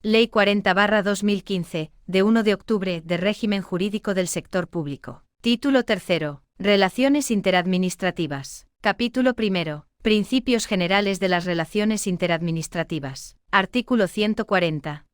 Ley 40/2015, de 1 de octubre, de régimen jurídico del sector público. Título 3. Relaciones interadministrativas. Capítulo 1. Principios generales de las relaciones interadministrativas. Artículo 140.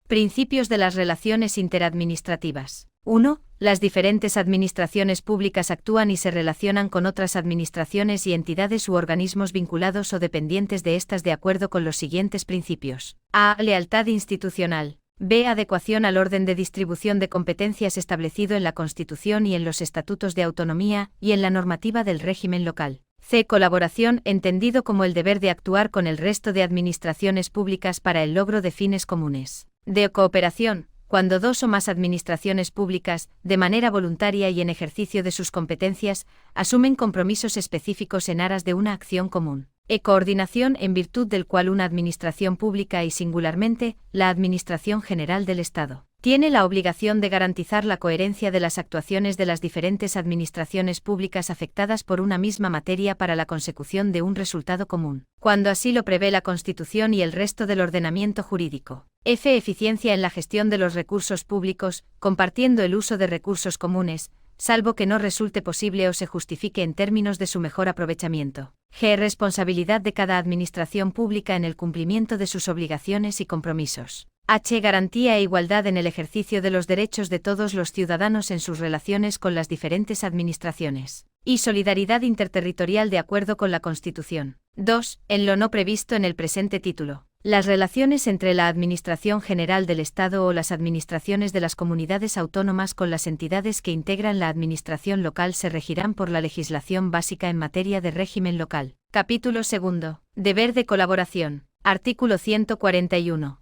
Principios de las relaciones interadministrativas. 1. Las diferentes administraciones públicas actúan y se relacionan con otras administraciones y entidades u organismos vinculados o dependientes de estas de acuerdo con los siguientes principios. A. Lealtad institucional. B. Adecuación al orden de distribución de competencias establecido en la Constitución y en los estatutos de autonomía y en la normativa del régimen local. C. Colaboración, entendido como el deber de actuar con el resto de administraciones públicas para el logro de fines comunes. D. Cooperación, cuando dos o más administraciones públicas, de manera voluntaria y en ejercicio de sus competencias, asumen compromisos específicos en aras de una acción común. E. Coordinación, en virtud del cual una administración pública y singularmente, la Administración General del Estado, tiene la obligación de garantizar la coherencia de las actuaciones de las diferentes administraciones públicas afectadas por una misma materia para la consecución de un resultado común, cuando así lo prevé la Constitución y el resto del ordenamiento jurídico. F. Eficiencia en la gestión de los recursos públicos, compartiendo el uso de recursos comunes, salvo que no resulte posible o se justifique en términos de su mejor aprovechamiento. G. Responsabilidad de cada administración pública en el cumplimiento de sus obligaciones y compromisos. H. Garantía e igualdad en el ejercicio de los derechos de todos los ciudadanos en sus relaciones con las diferentes administraciones. Y solidaridad interterritorial de acuerdo con la Constitución. 2. En lo no previsto en el presente título. Las relaciones entre la Administración General del Estado o las administraciones de las comunidades autónomas con las entidades que integran la administración local se regirán por la legislación básica en materia de régimen local. Capítulo 2. Deber de colaboración. Artículo 141.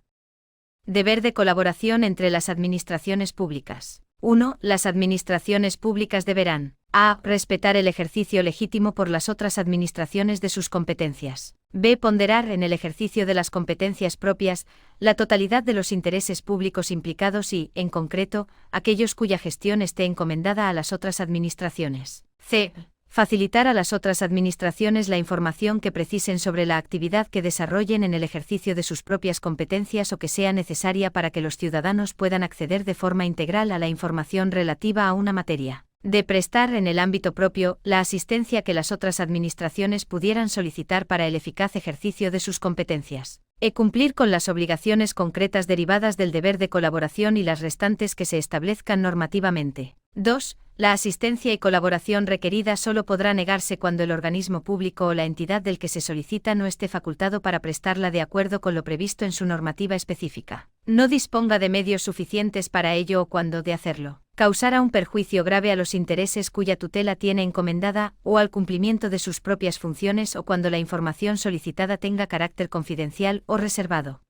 Deber de colaboración entre las administraciones públicas. 1. Las administraciones públicas deberán: a. Respetar el ejercicio legítimo por las otras administraciones de sus competencias. B. Ponderar en el ejercicio de las competencias propias la totalidad de los intereses públicos implicados y, en concreto, aquellos cuya gestión esté encomendada a las otras administraciones. C. Facilitar a las otras administraciones la información que precisen sobre la actividad que desarrollen en el ejercicio de sus propias competencias o que sea necesaria para que los ciudadanos puedan acceder de forma integral a la información relativa a una materia. De prestar en el ámbito propio la asistencia que las otras administraciones pudieran solicitar para el eficaz ejercicio de sus competencias. E. Cumplir con las obligaciones concretas derivadas del deber de colaboración y las restantes que se establezcan normativamente. 2. La asistencia y colaboración requerida solo podrá negarse cuando el organismo público o la entidad del que se solicita no esté facultado para prestarla de acuerdo con lo previsto en su normativa específica, no disponga de medios suficientes para ello o cuando, de hacerlo, causara un perjuicio grave a los intereses cuya tutela tiene encomendada o al cumplimiento de sus propias funciones o cuando la información solicitada tenga carácter confidencial o reservado.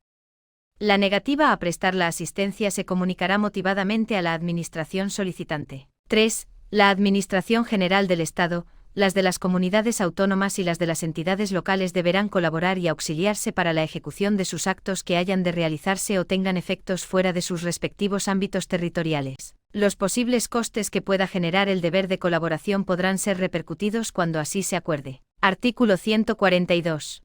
La negativa a prestar la asistencia se comunicará motivadamente a la administración solicitante. 3. La Administración General del Estado, las de las comunidades autónomas y las de las entidades locales deberán colaborar y auxiliarse para la ejecución de sus actos que hayan de realizarse o tengan efectos fuera de sus respectivos ámbitos territoriales. Los posibles costes que pueda generar el deber de colaboración podrán ser repercutidos cuando así se acuerde. Artículo 142.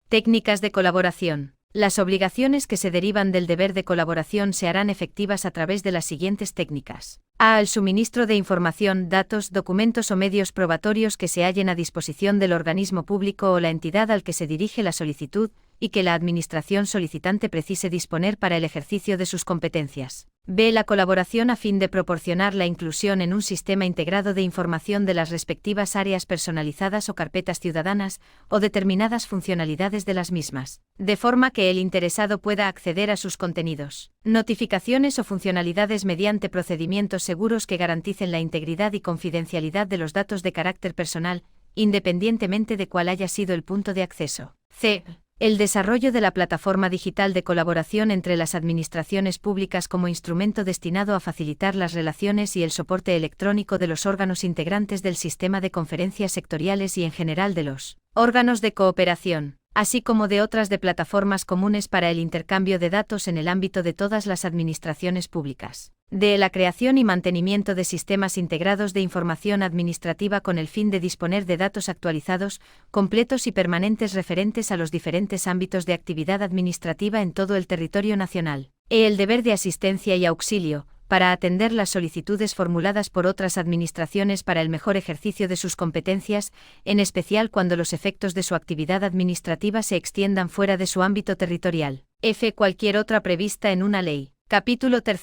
Técnicas de colaboración. Las obligaciones que se derivan del deber de colaboración se harán efectivas a través de las siguientes técnicas. A. El suministro de información, datos, documentos o medios probatorios que se hallen a disposición del organismo público o la entidad al que se dirige la solicitud, y que la administración solicitante precise disponer para el ejercicio de sus competencias. B. La colaboración a fin de proporcionar la inclusión en un sistema integrado de información de las respectivas áreas personalizadas o carpetas ciudadanas, o determinadas funcionalidades de las mismas, de forma que el interesado pueda acceder a sus contenidos, notificaciones o funcionalidades mediante procedimientos seguros que garanticen la integridad y confidencialidad de los datos de carácter personal, independientemente de cuál haya sido el punto de acceso. C. El desarrollo de la plataforma digital de colaboración entre las administraciones públicas como instrumento destinado a facilitar las relaciones y el soporte electrónico de los órganos integrantes del sistema de conferencias sectoriales y en general de los órganos de cooperación. así como de otras de plataformas comunes para el intercambio de datos en el ámbito de todas las administraciones públicas. D. La creación y mantenimiento de sistemas integrados de información administrativa con el fin de disponer de datos actualizados, completos y permanentes referentes a los diferentes ámbitos de actividad administrativa en todo el territorio nacional. E. El deber de asistencia y auxilio, para atender las solicitudes formuladas por otras administraciones para el mejor ejercicio de sus competencias, en especial cuando los efectos de su actividad administrativa se extiendan fuera de su ámbito territorial. F. Cualquier otra prevista en una ley. Capítulo 3.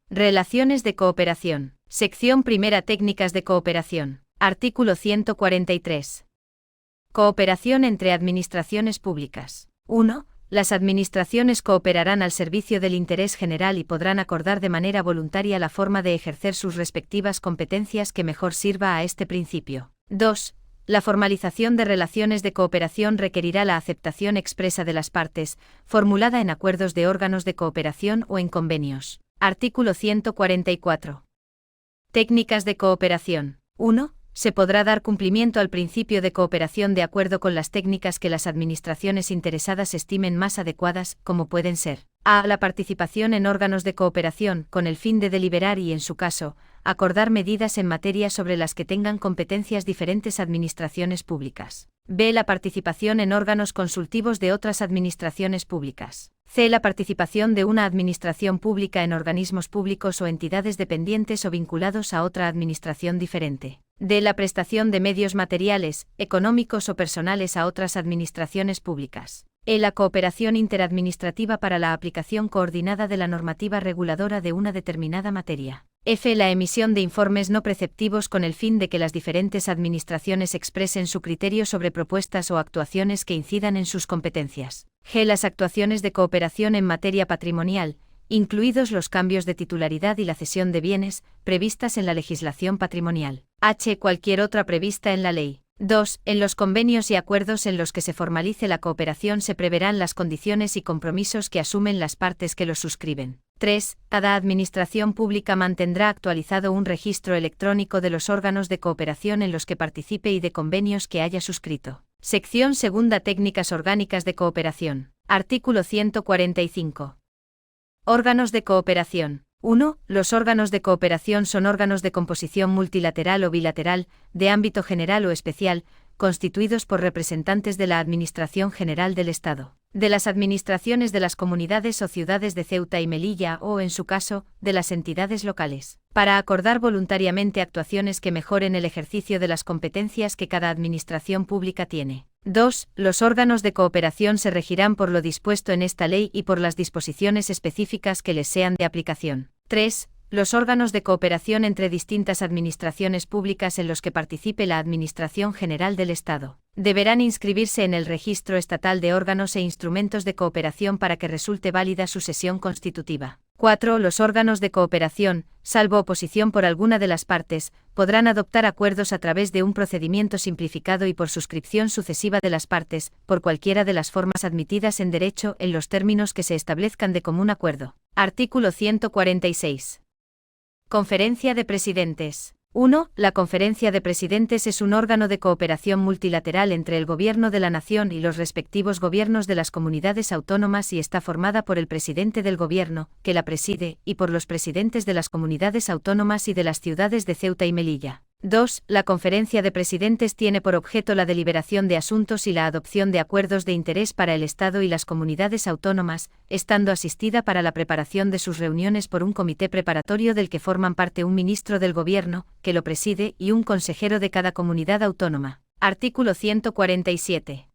Relaciones de cooperación. Sección 1. Técnicas de cooperación. Artículo 143. Cooperación entre administraciones públicas. 1. Las administraciones cooperarán al servicio del interés general y podrán acordar de manera voluntaria la forma de ejercer sus respectivas competencias que mejor sirva a este principio. 2. La formalización de relaciones de cooperación requerirá la aceptación expresa de las partes, formulada en acuerdos de órganos de cooperación o en convenios. Artículo 144. Técnicas de cooperación. 1. Se podrá dar cumplimiento al principio de cooperación de acuerdo con las técnicas que las administraciones interesadas estimen más adecuadas, como pueden ser: a. La participación en órganos de cooperación, con el fin de deliberar y, en su caso, acordar medidas en materia sobre las que tengan competencias diferentes administraciones públicas. B. La participación en órganos consultivos de otras administraciones públicas. C. La participación de una administración pública en organismos públicos o entidades dependientes o vinculados a otra administración diferente. D. La prestación de medios materiales, económicos o personales a otras administraciones públicas. E. La cooperación interadministrativa para la aplicación coordinada de la normativa reguladora de una determinada materia. F. La emisión de informes no preceptivos con el fin de que las diferentes administraciones expresen su criterio sobre propuestas o actuaciones que incidan en sus competencias. G. Las actuaciones de cooperación en materia patrimonial, incluidos los cambios de titularidad y la cesión de bienes, previstas en la legislación patrimonial. H. Cualquier otra prevista en la ley. 2. En los convenios y acuerdos en los que se formalice la cooperación se preverán las condiciones y compromisos que asumen las partes que los suscriben. 3. Cada administración pública mantendrá actualizado un registro electrónico de los órganos de cooperación en los que participe y de convenios que haya suscrito. Sección 2. Técnicas orgánicas de cooperación. Artículo 145. Órganos de cooperación. 1. Los órganos de cooperación son órganos de composición multilateral o bilateral, de ámbito general o especial, constituidos por representantes de la Administración General del Estado, de las administraciones de las comunidades o ciudades de Ceuta y Melilla o, en su caso, de las entidades locales, para acordar voluntariamente actuaciones que mejoren el ejercicio de las competencias que cada administración pública tiene. 2. Los órganos de cooperación se regirán por lo dispuesto en esta ley y por las disposiciones específicas que les sean de aplicación. 3. Los órganos de cooperación entre distintas administraciones públicas en los que participe la Administración General del Estado deberán inscribirse en el Registro Estatal de Órganos e Instrumentos de Cooperación para que resulte válida su sesión constitutiva. 4. Los órganos de cooperación, salvo oposición por alguna de las partes, podrán adoptar acuerdos a través de un procedimiento simplificado y por suscripción sucesiva de las partes, por cualquiera de las formas admitidas en derecho en los términos que se establezcan de común acuerdo. Artículo 146. Conferencia de Presidentes. 1. La Conferencia de Presidentes es un órgano de cooperación multilateral entre el Gobierno de la Nación y los respectivos gobiernos de las comunidades autónomas y está formada por el presidente del Gobierno, que la preside, y por los presidentes de las comunidades autónomas y de las ciudades de Ceuta y Melilla. 2. La Conferencia de Presidentes tiene por objeto la deliberación de asuntos y la adopción de acuerdos de interés para el Estado y las comunidades autónomas, estando asistida para la preparación de sus reuniones por un comité preparatorio del que forman parte un ministro del Gobierno, que lo preside, y un consejero de cada comunidad autónoma. Artículo 147.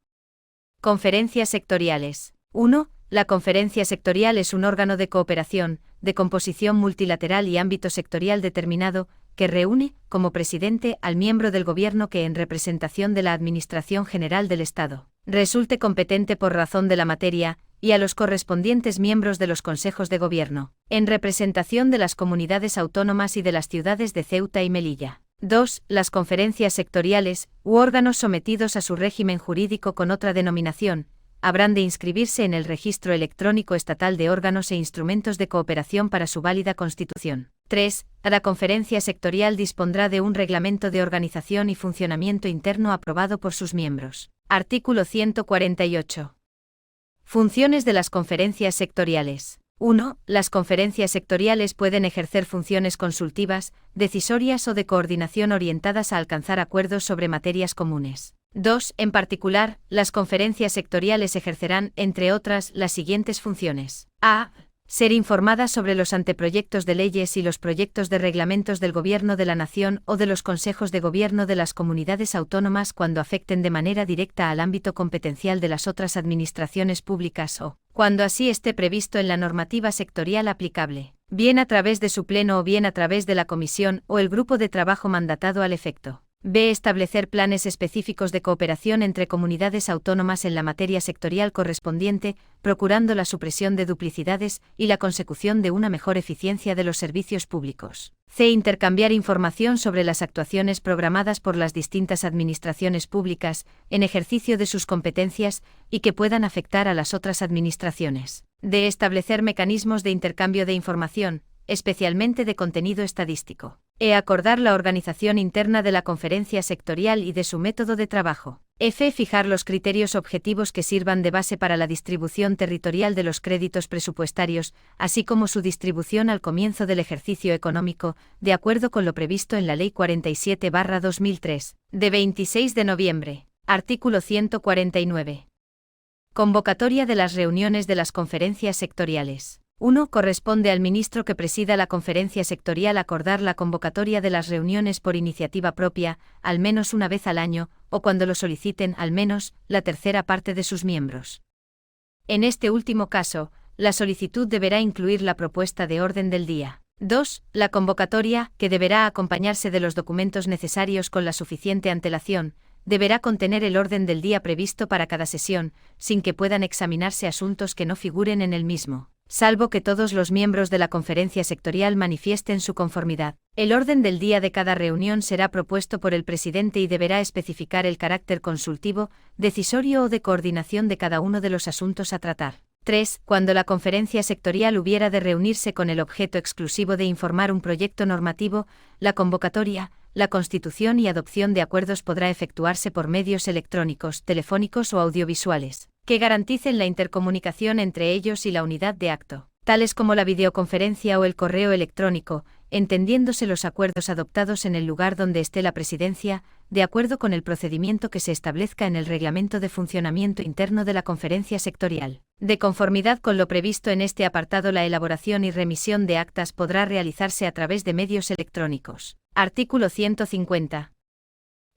Conferencias sectoriales. 1. La conferencia sectorial es un órgano de cooperación, de composición multilateral y ámbito sectorial determinado, que reúne, como presidente, al miembro del Gobierno que en representación de la Administración General del Estado resulte competente por razón de la materia, y a los correspondientes miembros de los consejos de Gobierno, en representación de las comunidades autónomas y de las ciudades de Ceuta y Melilla. 2. Las conferencias sectoriales, u órganos sometidos a su régimen jurídico con otra denominación, habrán de inscribirse en el Registro Electrónico Estatal de Órganos e Instrumentos de Cooperación para su válida constitución. 3. Cada conferencia sectorial dispondrá de un reglamento de organización y funcionamiento interno aprobado por sus miembros. Artículo 148. Funciones de las conferencias sectoriales. 1. Las conferencias sectoriales pueden ejercer funciones consultivas, decisorias o de coordinación orientadas a alcanzar acuerdos sobre materias comunes. 2. En particular, las conferencias sectoriales ejercerán, entre otras, las siguientes funciones. A. Ser informadas sobre los anteproyectos de leyes y los proyectos de reglamentos del Gobierno de la Nación o de los consejos de gobierno de las comunidades autónomas cuando afecten de manera directa al ámbito competencial de las otras administraciones públicas o, cuando así esté previsto en la normativa sectorial aplicable, bien a través de su pleno o bien a través de la comisión o el grupo de trabajo mandatado al efecto. B. Establecer planes específicos de cooperación entre comunidades autónomas en la materia sectorial correspondiente, procurando la supresión de duplicidades y la consecución de una mejor eficiencia de los servicios públicos. C. Intercambiar información sobre las actuaciones programadas por las distintas administraciones públicas, en ejercicio de sus competencias, y que puedan afectar a las otras administraciones. D. Establecer mecanismos de intercambio de información, especialmente de contenido estadístico. E. Acordar la organización interna de la conferencia sectorial y de su método de trabajo. F. Fijar los criterios objetivos que sirvan de base para la distribución territorial de los créditos presupuestarios, así como su distribución al comienzo del ejercicio económico, de acuerdo con lo previsto en la Ley 47/2003, de 26 de noviembre. Artículo 149. Convocatoria de las reuniones de las conferencias sectoriales. 1. Corresponde al ministro que presida la conferencia sectorial acordar la convocatoria de las reuniones por iniciativa propia, al menos una vez al año, o cuando lo soliciten al menos la tercera parte de sus miembros. En este último caso, la solicitud deberá incluir la propuesta de orden del día. 2. La convocatoria, que deberá acompañarse de los documentos necesarios con la suficiente antelación, deberá contener el orden del día previsto para cada sesión, sin que puedan examinarse asuntos que no figuren en el mismo, salvo que todos los miembros de la conferencia sectorial manifiesten su conformidad. El orden del día de cada reunión será propuesto por el presidente y deberá especificar el carácter consultivo, decisorio o de coordinación de cada uno de los asuntos a tratar. 3. Cuando la conferencia sectorial hubiera de reunirse con el objeto exclusivo de informar un proyecto normativo, la convocatoria, la constitución y adopción de acuerdos podrá efectuarse por medios electrónicos, telefónicos o audiovisuales, que garanticen la intercomunicación entre ellos y la unidad de acto, tales como la videoconferencia o el correo electrónico, entendiéndose los acuerdos adoptados en el lugar donde esté la presidencia, de acuerdo con el procedimiento que se establezca en el reglamento de funcionamiento interno de la conferencia sectorial. De conformidad con lo previsto en este apartado, la elaboración y remisión de actas podrá realizarse a través de medios electrónicos. Artículo 150.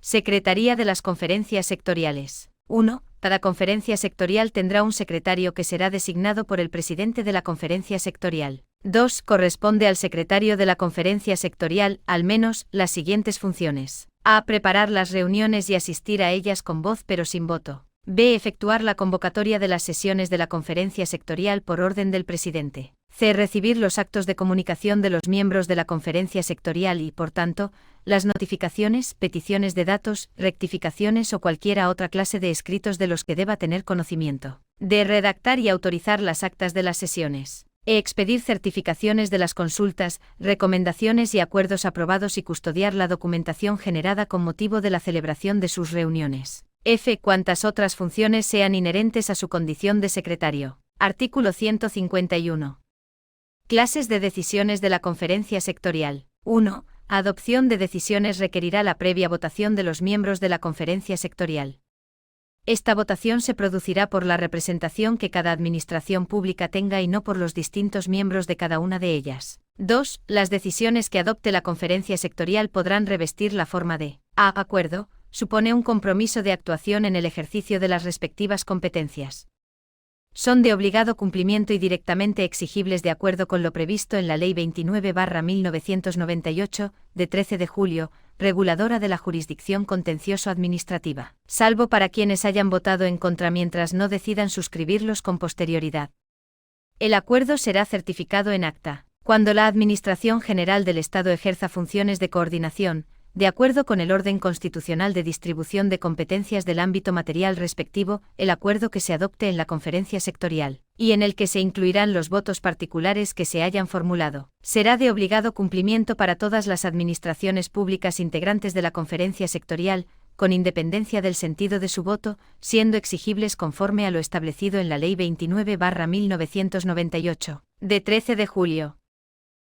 Secretaría de las conferencias sectoriales. 1. Cada conferencia sectorial tendrá un secretario que será designado por el presidente de la conferencia sectorial. 2. Corresponde al secretario de la conferencia sectorial, al menos, las siguientes funciones. A. Preparar las reuniones y asistir a ellas con voz pero sin voto. B. Efectuar la convocatoria de las sesiones de la conferencia sectorial por orden del presidente. C. Recibir los actos de comunicación de los miembros de la conferencia sectorial y, por tanto, las notificaciones, peticiones de datos, rectificaciones o cualquiera otra clase de escritos de los que deba tener conocimiento. D. Redactar y autorizar las actas de las sesiones. E. Expedir certificaciones de las consultas, recomendaciones y acuerdos aprobados y custodiar la documentación generada con motivo de la celebración de sus reuniones. F. Cuantas otras funciones sean inherentes a su condición de secretario. Artículo 151. Clases de decisiones de la conferencia sectorial. 1. Adopción de decisiones requerirá la previa votación de los miembros de la conferencia sectorial. Esta votación se producirá por la representación que cada administración pública tenga y no por los distintos miembros de cada una de ellas. 2. Las decisiones que adopte la conferencia sectorial podrán revestir la forma de A. Acuerdo. Supone un compromiso de actuación en el ejercicio de las respectivas competencias. Son de obligado cumplimiento y directamente exigibles de acuerdo con lo previsto en la Ley 29/1998, de 13 de julio, reguladora de la jurisdicción contencioso-administrativa, salvo para quienes hayan votado en contra mientras no decidan suscribirlos con posterioridad. El acuerdo será certificado en acta. Cuando la Administración General del Estado ejerza funciones de coordinación, de acuerdo con el orden constitucional de distribución de competencias del ámbito material respectivo, el acuerdo que se adopte en la conferencia sectorial, y en el que se incluirán los votos particulares que se hayan formulado, será de obligado cumplimiento para todas las administraciones públicas integrantes de la conferencia sectorial, con independencia del sentido de su voto, siendo exigibles conforme a lo establecido en la Ley 29/1998, de 13 de julio.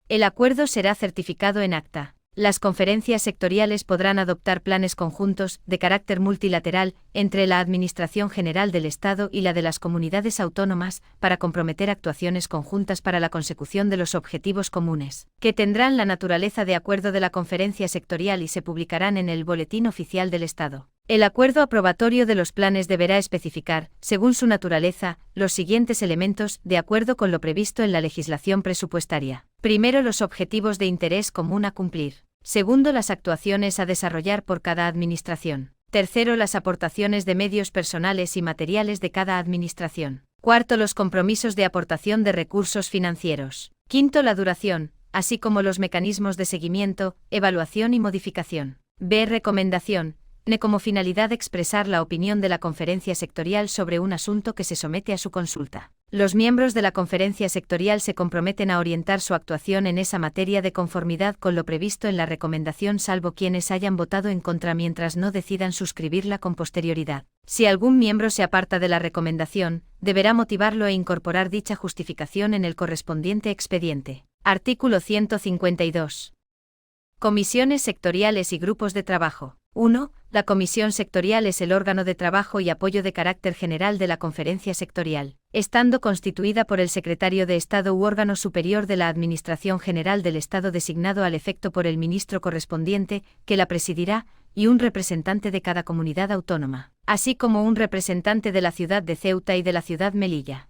El acuerdo será certificado en acta. Las conferencias sectoriales podrán adoptar planes conjuntos, de carácter multilateral, entre la Administración General del Estado y la de las comunidades autónomas, para comprometer actuaciones conjuntas para la consecución de los objetivos comunes, que tendrán la naturaleza de acuerdo de la conferencia sectorial y se publicarán en el Boletín Oficial del Estado. El acuerdo aprobatorio de los planes deberá especificar, según su naturaleza, los siguientes elementos, de acuerdo con lo previsto en la legislación presupuestaria. Primero, los objetivos de interés común a cumplir. Segundo, las actuaciones a desarrollar por cada administración. Tercero, las aportaciones de medios personales y materiales de cada administración. Cuarto, los compromisos de aportación de recursos financieros. Quinto, la duración, así como los mecanismos de seguimiento, evaluación y modificación. B. Recomendación. Como finalidad expresar la opinión de la conferencia sectorial sobre un asunto que se somete a su consulta. Los miembros de la conferencia sectorial se comprometen a orientar su actuación en esa materia de conformidad con lo previsto en la recomendación, salvo quienes hayan votado en contra mientras no decidan suscribirla con posterioridad. Si algún miembro se aparta de la recomendación, deberá motivarlo e incorporar dicha justificación en el correspondiente expediente. Artículo 152. Comisiones sectoriales y grupos de trabajo. 1. La comisión sectorial es el órgano de trabajo y apoyo de carácter general de la conferencia sectorial, estando constituida por el secretario de Estado u órgano superior de la Administración General del Estado designado al efecto por el ministro correspondiente, que la presidirá, y un representante de cada comunidad autónoma, así como un representante de la ciudad de Ceuta y de la ciudad Melilla.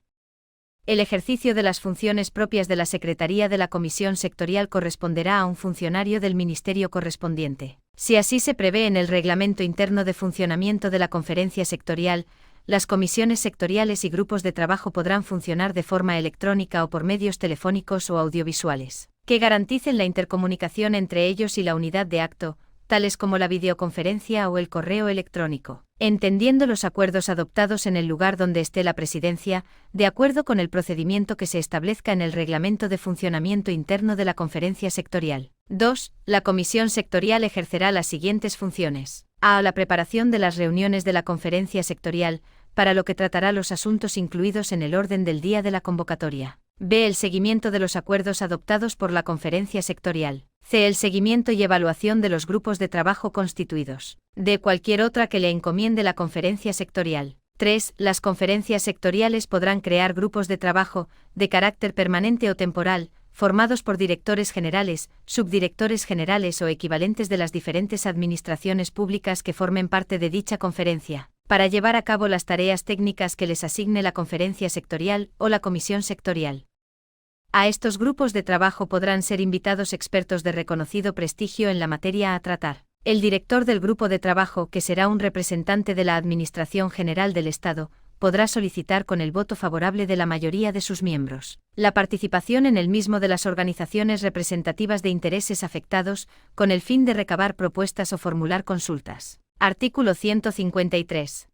El ejercicio de las funciones propias de la Secretaría de la Comisión Sectorial corresponderá a un funcionario del ministerio correspondiente. Si así se prevé en el Reglamento Interno de Funcionamiento de la Conferencia Sectorial, las comisiones sectoriales y grupos de trabajo podrán funcionar de forma electrónica o por medios telefónicos o audiovisuales, que garanticen la intercomunicación entre ellos y la unidad de acto, tales como la videoconferencia o el correo electrónico, entendiendo los acuerdos adoptados en el lugar donde esté la presidencia, de acuerdo con el procedimiento que se establezca en el Reglamento de Funcionamiento Interno de la Conferencia Sectorial. 2. La Comisión Sectorial ejercerá las siguientes funciones. A. La preparación de las reuniones de la Conferencia Sectorial, para lo que tratará los asuntos incluidos en el orden del día de la convocatoria. B. El seguimiento de los acuerdos adoptados por la Conferencia Sectorial. C. El seguimiento y evaluación de los grupos de trabajo constituidos. D. Cualquier otra que le encomiende la Conferencia Sectorial. 3. Las conferencias sectoriales podrán crear grupos de trabajo, de carácter permanente o temporal, formados por directores generales, subdirectores generales o equivalentes de las diferentes administraciones públicas que formen parte de dicha conferencia, para llevar a cabo las tareas técnicas que les asigne la conferencia sectorial o la comisión sectorial. A estos grupos de trabajo podrán ser invitados expertos de reconocido prestigio en la materia a tratar. El director del grupo de trabajo, que será un representante de la Administración General del Estado, podrá solicitar con el voto favorable de la mayoría de sus miembros la participación en el mismo de las organizaciones representativas de intereses afectados, con el fin de recabar propuestas o formular consultas. Artículo 153.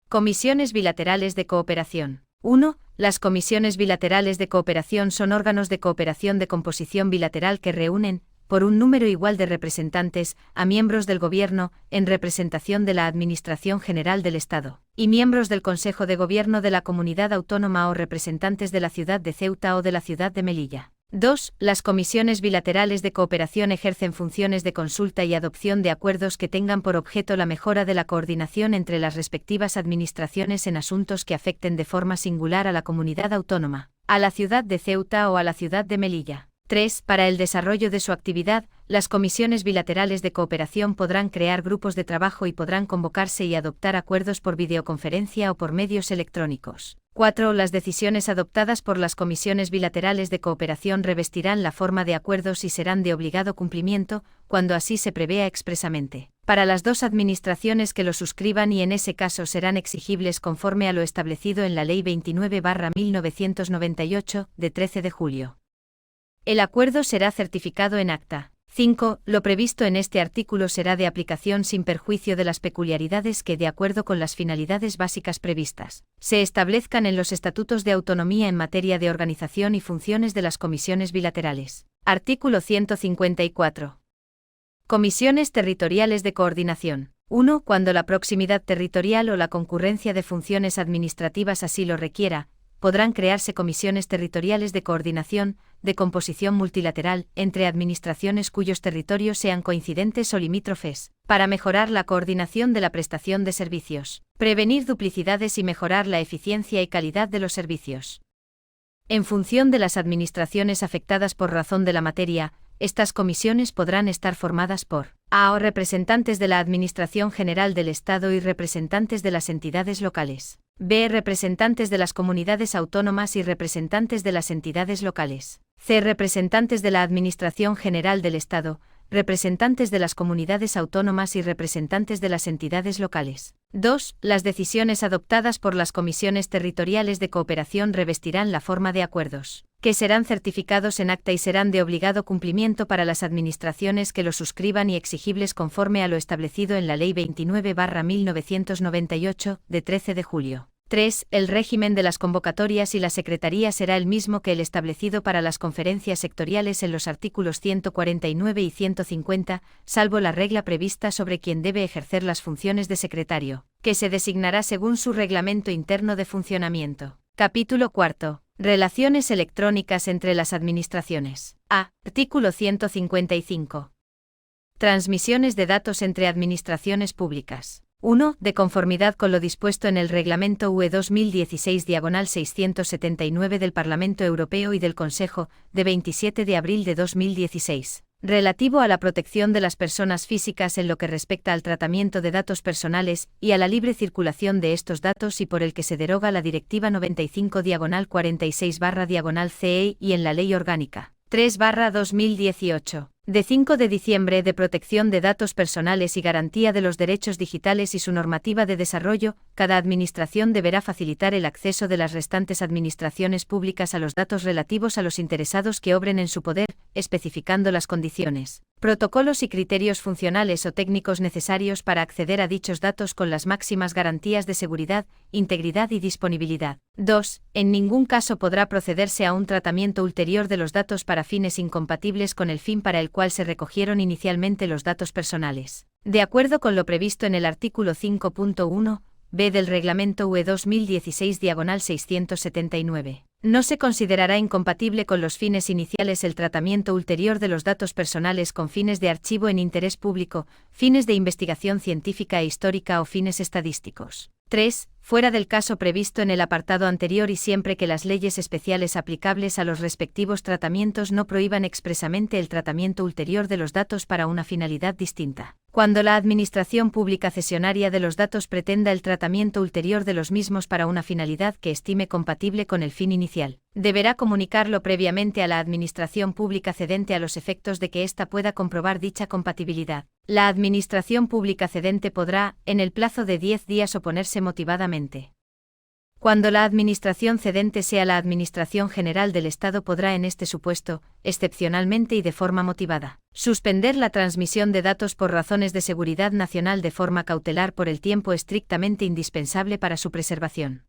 Comisiones bilaterales de cooperación. 1. Las comisiones bilaterales de cooperación son órganos de cooperación de composición bilateral que reúnen, por un número igual de representantes, a miembros del Gobierno, en representación de la Administración General del Estado, y miembros del Consejo de Gobierno de la Comunidad Autónoma o representantes de la ciudad de Ceuta o de la ciudad de Melilla. 2. Las comisiones bilaterales de cooperación ejercen funciones de consulta y adopción de acuerdos que tengan por objeto la mejora de la coordinación entre las respectivas administraciones en asuntos que afecten de forma singular a la comunidad autónoma, a la ciudad de Ceuta o a la ciudad de Melilla. 3. Para el desarrollo de su actividad, las comisiones bilaterales de cooperación podrán crear grupos de trabajo y podrán convocarse y adoptar acuerdos por videoconferencia o por medios electrónicos. 4. Las decisiones adoptadas por las comisiones bilaterales de cooperación revestirán la forma de acuerdos y serán de obligado cumplimiento, cuando así se prevea expresamente, para las dos administraciones que lo suscriban y en ese caso serán exigibles conforme a lo establecido en la Ley 29/1998, de 13 de julio. El acuerdo será certificado en acta. 5. Lo previsto en este artículo será de aplicación sin perjuicio de las peculiaridades que, de acuerdo con las finalidades básicas previstas, se establezcan en los estatutos de autonomía en materia de organización y funciones de las comisiones bilaterales. Artículo 154. Comisiones territoriales de coordinación. 1. Cuando la proximidad territorial o la concurrencia de funciones administrativas así lo requiera, podrán crearse comisiones territoriales de coordinación, de composición multilateral, entre administraciones cuyos territorios sean coincidentes o limítrofes, para mejorar la coordinación de la prestación de servicios, prevenir duplicidades y mejorar la eficiencia y calidad de los servicios. En función de las administraciones afectadas por razón de la materia, estas comisiones podrán estar formadas por a. representantes de la Administración General del Estado y representantes de las entidades locales. B. Representantes de las comunidades autónomas y representantes de las entidades locales. C. Representantes de la Administración General del Estado, representantes de las comunidades autónomas y representantes de las entidades locales. 2. Las decisiones adoptadas por las comisiones territoriales de cooperación revestirán la forma de acuerdos, que serán certificados en acta y serán de obligado cumplimiento para las administraciones que lo suscriban y exigibles conforme a lo establecido en la Ley 29/1998, de 13 de julio. 3. El régimen de las convocatorias y la secretaría será el mismo que el establecido para las conferencias sectoriales en los artículos 149 y 150, salvo la regla prevista sobre quién debe ejercer las funciones de secretario, que se designará según su reglamento interno de funcionamiento. Capítulo 4. Relaciones electrónicas entre las administraciones. A. Artículo 155. Transmisiones de datos entre administraciones públicas. 1. De conformidad con lo dispuesto en el Reglamento UE 2016/679 del Parlamento Europeo y del Consejo, de 27 de abril de 2016, relativo a la protección de las personas físicas en lo que respecta al tratamiento de datos personales y a la libre circulación de estos datos y por el que se deroga la Directiva 95/46/CE y en la Ley Orgánica 3/2018. De 5 de diciembre de protección de datos personales y garantía de los derechos digitales y su normativa de desarrollo, cada administración deberá facilitar el acceso de las restantes administraciones públicas a los datos relativos a los interesados que obren en su poder, especificando las condiciones, protocolos y criterios funcionales o técnicos necesarios para acceder a dichos datos con las máximas garantías de seguridad, integridad y disponibilidad. 2. En ningún caso podrá procederse a un tratamiento ulterior de los datos para fines incompatibles con el fin para el cual se recogieron inicialmente los datos personales. De acuerdo con lo previsto en el artículo 5.1, b del Reglamento UE 2016/679. No se considerará incompatible con los fines iniciales el tratamiento ulterior de los datos personales con fines de archivo en interés público, fines de investigación científica e histórica o fines estadísticos. 3. Fuera del caso previsto en el apartado anterior y siempre que las leyes especiales aplicables a los respectivos tratamientos no prohíban expresamente el tratamiento ulterior de los datos para una finalidad distinta. Cuando la Administración Pública cesionaria de los datos pretenda el tratamiento ulterior de los mismos para una finalidad que estime compatible con el fin inicial, deberá comunicarlo previamente a la Administración Pública cedente a los efectos de que ésta pueda comprobar dicha compatibilidad. La Administración Pública cedente podrá, en el plazo de 10 días, oponerse motivadamente. Cuando la Administración cedente sea la Administración General del Estado, podrá en este supuesto, excepcionalmente y de forma motivada, suspender la transmisión de datos por razones de seguridad nacional de forma cautelar por el tiempo estrictamente indispensable para su preservación.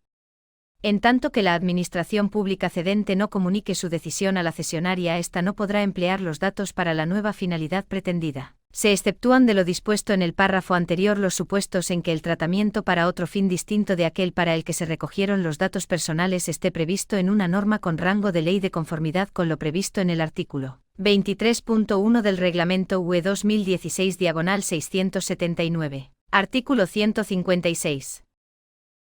En tanto que la Administración Pública cedente no comunique su decisión a la cesionaria, ésta no podrá emplear los datos para la nueva finalidad pretendida. Se exceptúan de lo dispuesto en el párrafo anterior los supuestos en que el tratamiento para otro fin distinto de aquel para el que se recogieron los datos personales esté previsto en una norma con rango de ley de conformidad con lo previsto en el artículo 23.1 del Reglamento UE 2016/679. Artículo 156.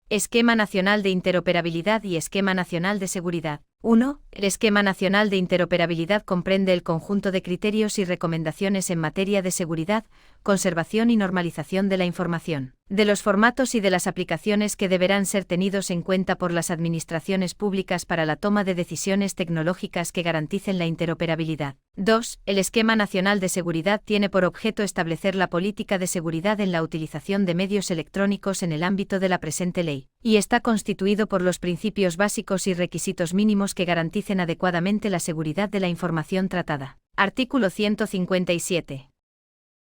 Esquema Nacional de Interoperabilidad y Esquema Nacional de Seguridad. 1. El Esquema Nacional de Interoperabilidad comprende el conjunto de criterios y recomendaciones en materia de seguridad, conservación y normalización de la información, de los formatos y de las aplicaciones que deberán ser tenidos en cuenta por las administraciones públicas para la toma de decisiones tecnológicas que garanticen la interoperabilidad. 2. El Esquema Nacional de Seguridad tiene por objeto establecer la política de seguridad en la utilización de medios electrónicos en el ámbito de la presente ley, y está constituido por los principios básicos y requisitos mínimos que garanticen adecuadamente la seguridad de la información tratada. Artículo 157.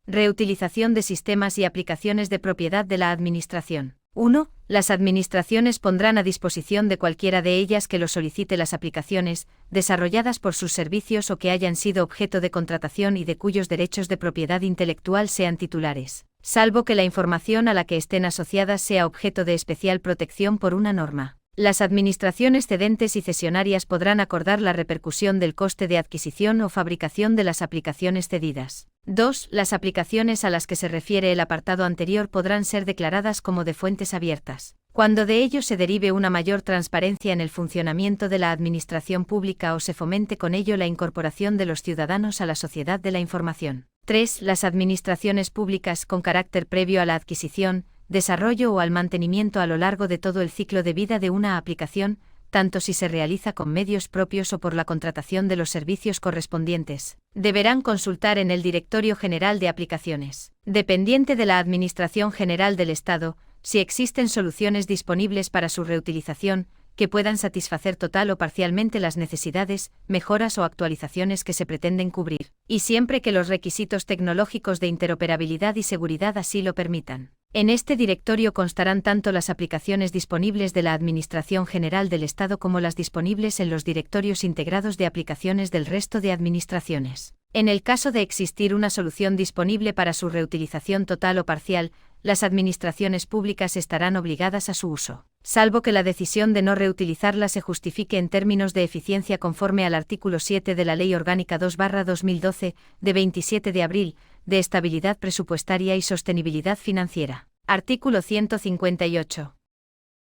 Reutilización de sistemas y aplicaciones de propiedad de la Administración. 1. Las administraciones pondrán a disposición de cualquiera de ellas que lo solicite las aplicaciones, desarrolladas por sus servicios o que hayan sido objeto de contratación y de cuyos derechos de propiedad intelectual sean titulares, salvo que la información a la que estén asociadas sea objeto de especial protección por una norma. Las administraciones cedentes y cesionarias podrán acordar la repercusión del coste de adquisición o fabricación de las aplicaciones cedidas. 2. Las aplicaciones a las que se refiere el apartado anterior podrán ser declaradas como de fuentes abiertas, cuando de ello se derive una mayor transparencia en el funcionamiento de la administración pública o se fomente con ello la incorporación de los ciudadanos a la sociedad de la información. 3. Las administraciones públicas con carácter previo a la adquisición, desarrollo o al mantenimiento a lo largo de todo el ciclo de vida de una aplicación, tanto si se realiza con medios propios o por la contratación de los servicios correspondientes, deberán consultar en el Directorio General de Aplicaciones, dependiente de la Administración General del Estado, si existen soluciones disponibles para su reutilización, que puedan satisfacer total o parcialmente las necesidades, mejoras o actualizaciones que se pretenden cubrir, y siempre que los requisitos tecnológicos de interoperabilidad y seguridad así lo permitan. En este directorio constarán tanto las aplicaciones disponibles de la Administración General del Estado como las disponibles en los directorios integrados de aplicaciones del resto de administraciones. En el caso de existir una solución disponible para su reutilización total o parcial, las administraciones públicas estarán obligadas a su uso, salvo que la decisión de no reutilizarla se justifique en términos de eficiencia conforme al artículo 7 de la Ley Orgánica 2/2012, de 27 de abril, de Estabilidad Presupuestaria y Sostenibilidad Financiera. Artículo 158.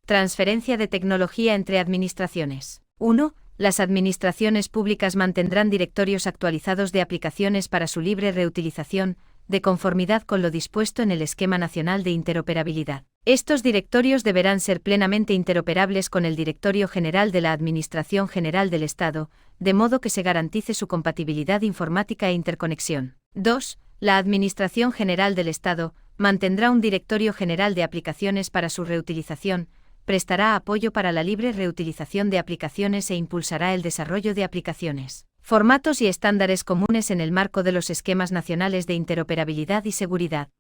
Transferencia de tecnología entre administraciones. 1. Las administraciones públicas mantendrán directorios actualizados de aplicaciones para su libre reutilización, de conformidad con lo dispuesto en el Esquema Nacional de Interoperabilidad. Estos directorios deberán ser plenamente interoperables con el Directorio General de la Administración General del Estado, de modo que se garantice su compatibilidad informática e interconexión. 2. La Administración General del Estado mantendrá un Directorio General de Aplicaciones para su reutilización, prestará apoyo para la libre reutilización de aplicaciones e impulsará el desarrollo de aplicaciones, formatos y estándares comunes en el marco de los esquemas nacionales de interoperabilidad y seguridad.